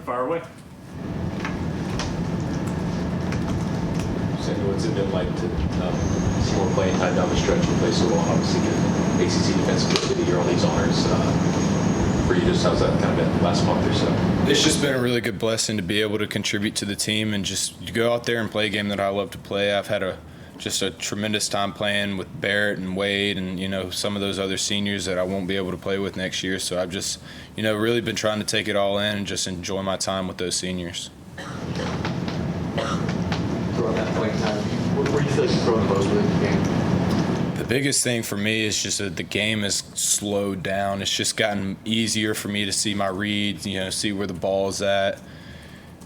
fire away. Sammy, what's it been like to see more playing time down the stretch and play so well? Obviously, get ACC Defensive Player of the Year, all these honors. For you, just how's that kind of been last month or so? It's just been a really good blessing to be able to contribute to the team and just go out there and play a game that I love to play. I've had just a tremendous time playing with Barrett and Wade and, some of those other seniors that I won't be able to play with next year. So I've just, really been trying to take it all in and just enjoy my time with those seniors. Throughout that playing time, where do you feel like you're throwing the most within the game? The biggest thing for me is just that the game has slowed down. It's just gotten easier for me to see my reads, see where the ball's at.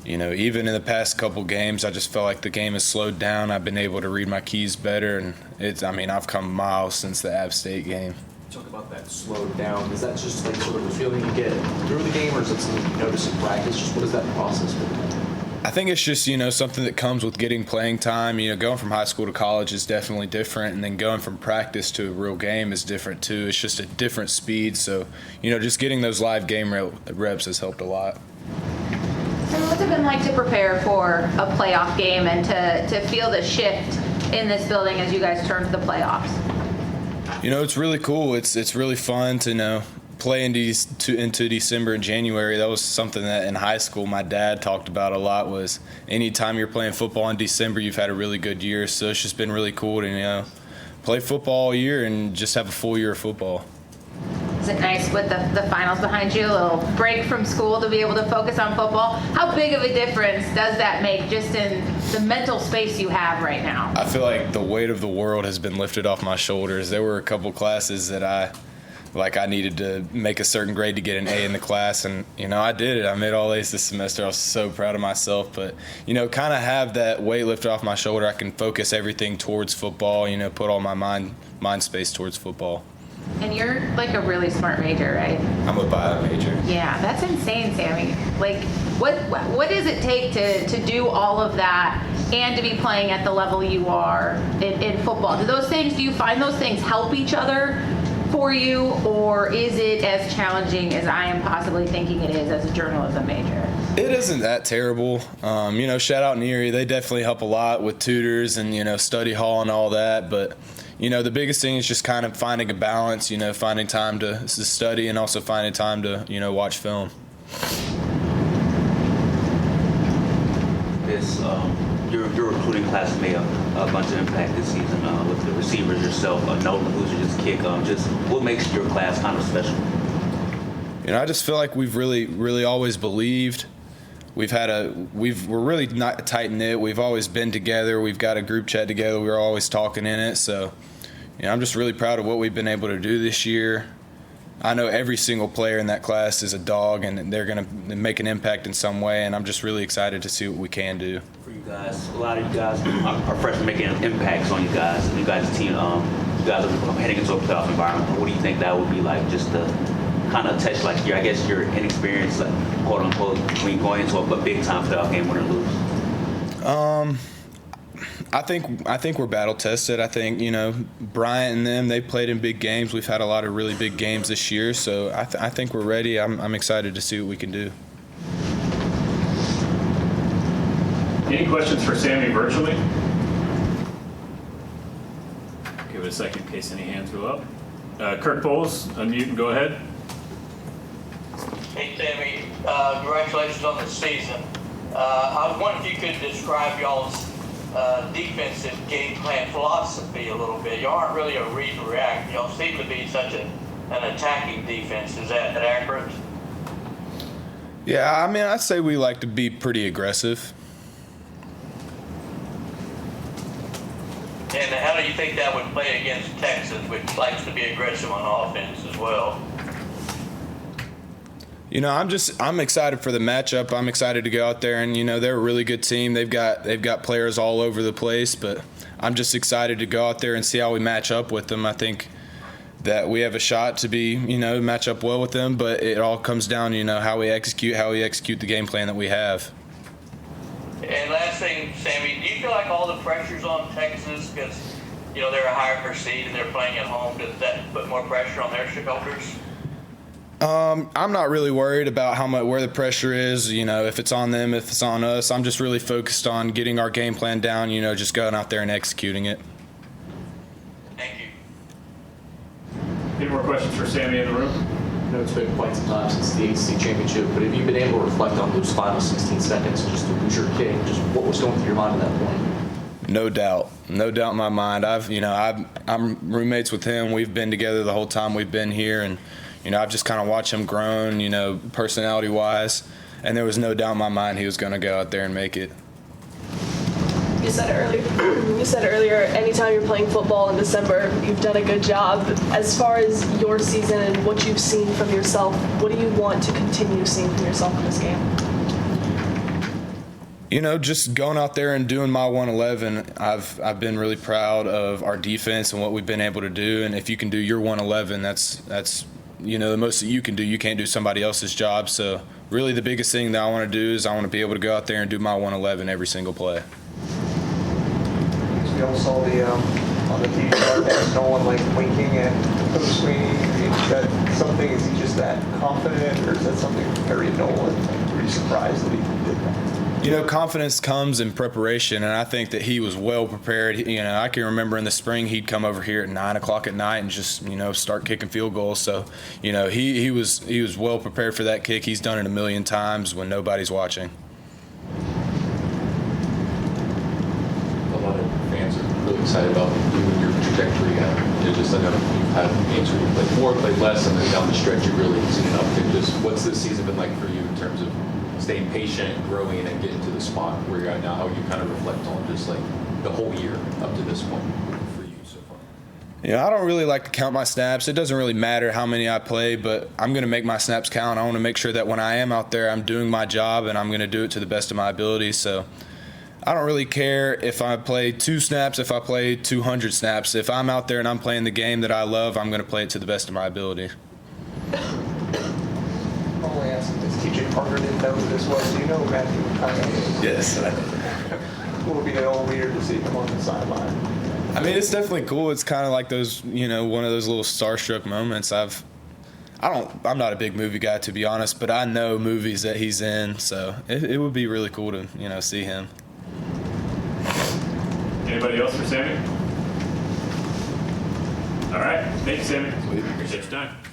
Even in the past couple games, I just felt like the game has slowed down. I've been able to read my keys better, and I've come miles since the App State game. Talk about that slowed down. Is that just like sort of a feeling you get through the game, or is it something you notice in practice? Just what is that process been? I think it's just, something that comes with getting playing time. Going from high school to college is definitely different, and then going from practice to a real game is different too. It's just a different speed. So, just getting those live game reps has helped a lot. So what's it been like to prepare for a playoff game and to feel the shift in this building as you guys turn to the playoffs? It's really cool. It's really fun to play into December and January. That was something that in high school my dad talked about a lot, was anytime you're playing football in December, you've had a really good year. So it's just been really cool to play football all year and just have a full year of football. Is it nice with the finals behind you, a little break from school to be able to focus on football? How big of a difference does that make just in the mental space you have right now? I feel like the weight of the world has been lifted off my shoulders. There were a couple classes that I needed to make a certain grade to get an A in the class, and I did it. I made all A's this semester. I was so proud of myself. But kind of have that weight lifted off my shoulder. I can focus everything towards football. Put all my mind space towards football. And you're like a really smart major, right? I'm a bio major. Yeah, that's insane, Sammy. Like, what does it take to do all of that and to be playing at the level you are in football? Do you find those things help each other for you, or is it as challenging as I am possibly thinking it is as a journalism major? It isn't that terrible. Shout out Neary. They definitely help a lot with tutors and, study hall and all that. But, the biggest thing is just kind of finding a balance, finding time to study and also finding time to, watch film. Your recruiting class made a bunch of impact this season with the receivers yourself, Nolan, who's just kick. Just what makes your class kind of special? I just feel like we've really always believed. We're really not tight knit. We've always been together. We've got a group chat together. We're always talking in it. So, I'm just really proud of what we've been able to do this year. I know every single player in that class is a dog, and they're going to make an impact in some way, and I'm just really excited to see what we can do. For you guys, a lot of you guys are freshmen making impacts on you guys, and you guys' team, you guys are heading into a playoff environment. What do you think that would be like, just to kind of touch like your inexperience, like, quote unquote, when going into a big time playoff game, win or lose? I think we're battle tested. I think Bryant and them, they played in big games. We've had a lot of really big games this year, so I think we're ready. I'm excited to see what we can do. Any questions for Sammy virtually? Give it a second in case any hands go up. Kirk Bowles, unmute and go ahead. Hey, Sammy, congratulations on the season. I was wondering if you could describe y'all's defensive game plan philosophy a little bit. Y'all aren't really a read and react. Y'all seem to be such an attacking defense. Is that accurate? Yeah, I'd say we like to be pretty aggressive. And how do you think that would play against Texas, which likes to be aggressive on offense as well? I'm excited for the matchup. I'm excited to go out there and, they're a really good team. They've got players all over the place, but I'm just excited to go out there and see how we match up with them. I think that we have a shot to be, match up well with them, but it all comes down to, how we execute the game plan that we have. And last thing, Sammy, do you feel like all the pressure's on Texas because, they're a higher seed and they're playing at home? Does that put more pressure on their shoulders? I'm not really worried about where the pressure is, if it's on them, if it's on us. I'm just really focused on getting our game plan down, just going out there and executing it. Thank you. Any more questions for Sammy in the room? I know it's been quite some time since the ACC championship, but have you been able to reflect on those final 16 seconds just to lose your kick? Just what was going through your mind at that point? No doubt in my mind. I'm roommates with him. We've been together the whole time we've been here, and I've just kind of watched him grown, personality-wise, and there was no doubt in my mind he was going to go out there and make it. You said earlier, anytime you're playing football in December, you've done a good job. As far as your season and what you've seen from yourself, what do you want to continue seeing from yourself in this game? Just going out there and doing my 111, I've been really proud of our defense and what we've been able to do. And if you can do your 111, that's the most that you can do. You can't do somebody else's job. So really the biggest thing that I want to do is I want to be able to go out there and do my 111 every single play. We all saw the on the TV broadcast, no one like winking at Coach Sweeney. Is that something? Is he just that confident, or is that something very Nolan? Were you surprised that he did that? Confidence comes in preparation, and I think that he was well prepared. I can remember in the spring he'd come over here at 9 o'clock at night and just start kicking field goals. So he was well prepared for that kick. He's done it a million times when nobody's watching. A lot of fans are really excited about you and your trajectory. I know you've had games where you played more, played less, and then down the stretch you really seen an uptick. Just what's this season been like for you in terms of staying patient, growing, and getting to the spot where you're at now? How you kind of reflect on just like the whole year up to this point for you so far? I don't really like to count my snaps. It doesn't really matter how many I play, but I'm going to make my snaps count. I want to make sure that when I am out there, I'm doing my job, and I'm going to do it to the best of my ability. So I don't really care if I play 2 snaps, if I play 200 snaps. If I'm out there and I'm playing the game that I love, I'm going to play it to the best of my ability. Only asking this, TJ Parker didn't know who this was. Do you know who Matthew McConaughey is? Yes. Will it be an old weird to see him on the sideline? I mean, it's definitely cool. It's kind of like those, one of those little starstruck moments. I'm not a big movie guy, to be honest, but I know movies that he's in, so it would be really cool to, see him. Anybody else for Sammy? All right. Thank you, Sammy. Appreciate your time.